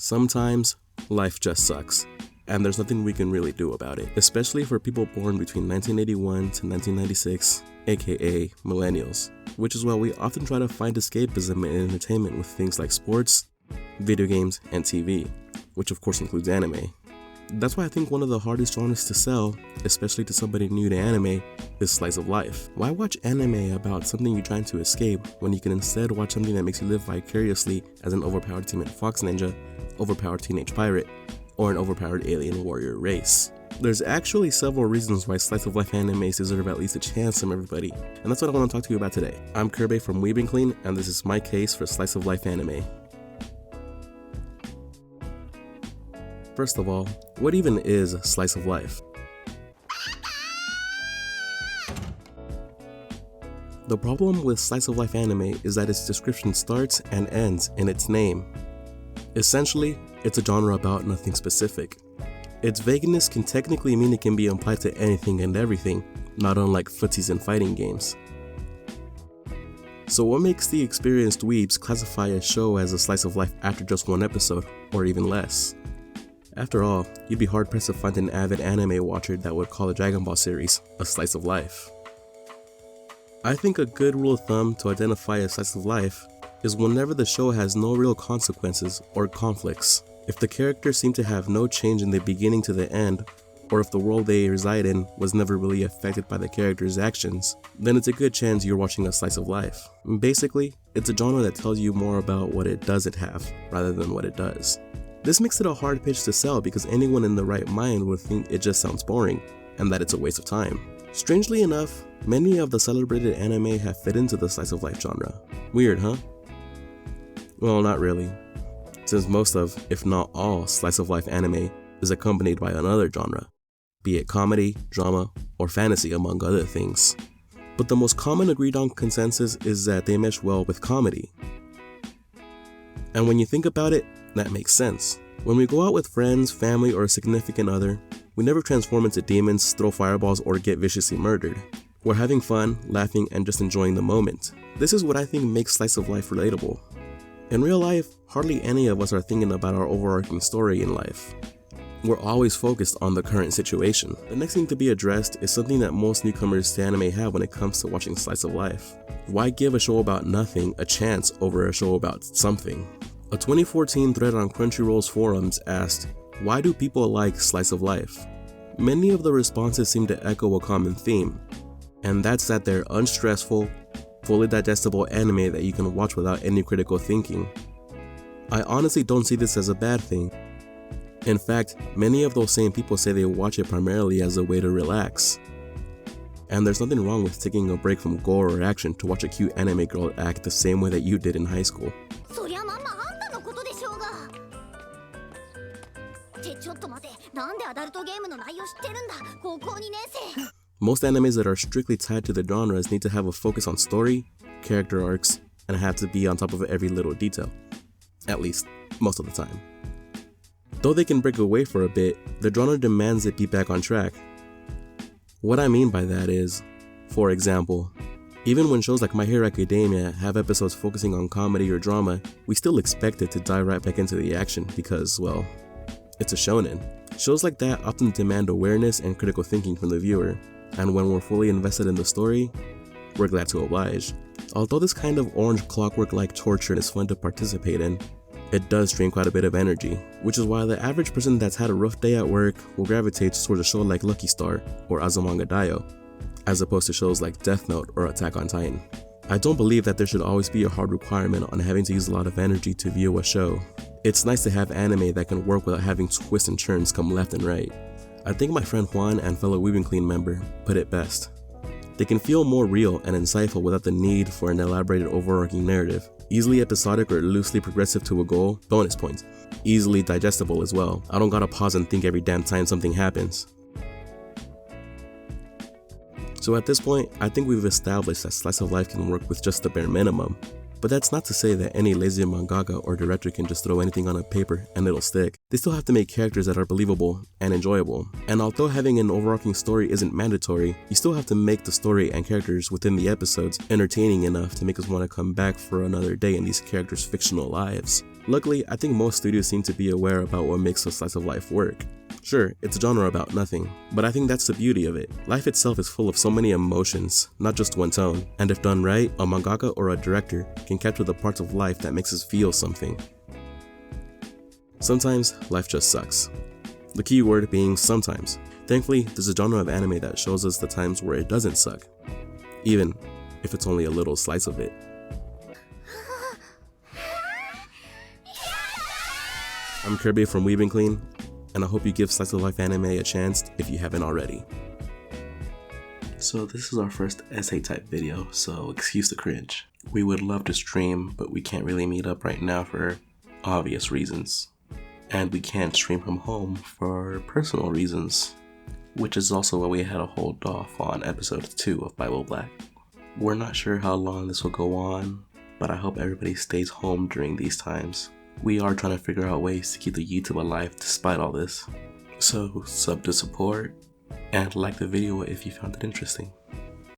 Sometimes, life just sucks, and there's nothing we can really do about it, especially for people born between 1981 to 1996, aka millennials, which is why we often try to find escapism and entertainment with things like sports, video games, and TV, which of course includes anime. That's why I think one of the hardest genres to sell, especially to somebody new to anime, is slice of life. Why watch anime about something you're trying to escape when you can instead watch something that makes you live vicariously as an overpowered team at Fox Ninja, overpowered teenage pirate, or an overpowered alien warrior race? There's actually several reasons why slice of life animes deserve at least a chance from everybody, and that's what I want to talk to you about today. I'm Kirby from WeebNClean, and this is my case for slice of life anime. First of all, what even is slice of life? The problem with slice of life anime is that its description starts and ends in its name. Essentially, it's a genre about nothing specific. Its vagueness can technically mean it can be applied to anything and everything, not unlike footsies and fighting games. So what makes the experienced weebs classify a show as a slice of life after just one episode, or even less? After all, you'd be hard-pressed to find an avid anime watcher that would call the Dragon Ball series a slice of life. I think a good rule of thumb to identify a slice of life is whenever the show has no real consequences or conflicts. If the characters seem to have no change in the beginning to the end, or if the world they reside in was never really affected by the characters' actions, then it's a good chance you're watching a slice of life. Basically, it's a genre that tells you more about what it doesn't have, rather than what it does. This makes it a hard pitch to sell because anyone in the right mind would think it just sounds boring, and that it's a waste of time. Strangely enough, many of the celebrated anime have fit into the slice of life genre. Weird, huh? Well, not really, since most of, if not all, slice of life anime is accompanied by another genre, be it comedy, drama, or fantasy among other things. But the most common agreed on consensus is that they mesh well with comedy. And when you think about it, that makes sense. When we go out with friends, family, or a significant other, we never transform into demons, throw fireballs, or get viciously murdered. We're having fun, laughing, and just enjoying the moment. This is what I think makes slice of life relatable. In real life, hardly any of us are thinking about our overarching story in life. We're always focused on the current situation. The next thing to be addressed is something that most newcomers to anime have when it comes to watching slice of life. Why give a show about nothing a chance over a show about something? A 2014 thread on Crunchyroll's forums asked, "Why do people like slice of life?" Many of the responses seem to echo a common theme, and that's that they're unstressful, fully digestible anime that you can watch without any critical thinking. I honestly don't see this as a bad thing. In fact, many of those same people say they watch it primarily as a way to relax. And there's nothing wrong with taking a break from gore or action to watch a cute anime girl act the same way that you did in high school. Most animes that are strictly tied to the genres need to have a focus on story, character arcs, and have to be on top of every little detail. At least, most of the time. Though they can break away for a bit, the genre demands it be back on track. What I mean by that is, for example, even when shows like My Hero Academia have episodes focusing on comedy or drama, we still expect it to dive right back into the action because, well, it's a shonen. Shows like that often demand awareness and critical thinking from the viewer, and when we're fully invested in the story, we're glad to oblige. Although this kind of orange clockwork-like torture is fun to participate in, it does drain quite a bit of energy, which is why the average person that's had a rough day at work will gravitate towards a show like Lucky Star or Azumanga Daioh, as opposed to shows like Death Note or Attack on Titan. I don't believe that there should always be a hard requirement on having to use a lot of energy to view a show. It's nice to have anime that can work without having twists and turns come left and right. I think my friend Juan and fellow WeebNClean member put it best. They can feel more real and insightful without the need for an elaborated overarching narrative. Easily episodic or loosely progressive to a goal, bonus points. Easily digestible as well. I don't gotta pause and think every damn time something happens. So at this point, I think we've established that slice of life can work with just the bare minimum. But that's not to say that any lazy mangaka or director can just throw anything on a paper and it'll stick. They still have to make characters that are believable and enjoyable. And although having an overarching story isn't mandatory, you still have to make the story and characters within the episodes entertaining enough to make us want to come back for another day in these characters' fictional lives. Luckily, I think most studios seem to be aware about what makes a slice of life work. Sure, it's a genre about nothing, but I think that's the beauty of it. Life itself is full of so many emotions, not just one tone, and if done right, a mangaka or a director can capture the parts of life that makes us feel something. Sometimes, life just sucks. The key word being sometimes. Thankfully, there's a genre of anime that shows us the times where it doesn't suck, even if it's only a little slice of it. I'm Kirby from WeebNClean, and I hope you give slice of life anime a chance if you haven't already. So this is our first essay type video, so excuse the cringe. We would love to stream, but we can't really meet up right now for obvious reasons. And we can't stream from home for personal reasons, which is also why we had to hold off on episode 2 of Bible Black. We're not sure how long this will go on, but I hope everybody stays home during these times. We are trying to figure out ways to keep the YouTube alive despite all this. So sub to support and like the video if you found it interesting.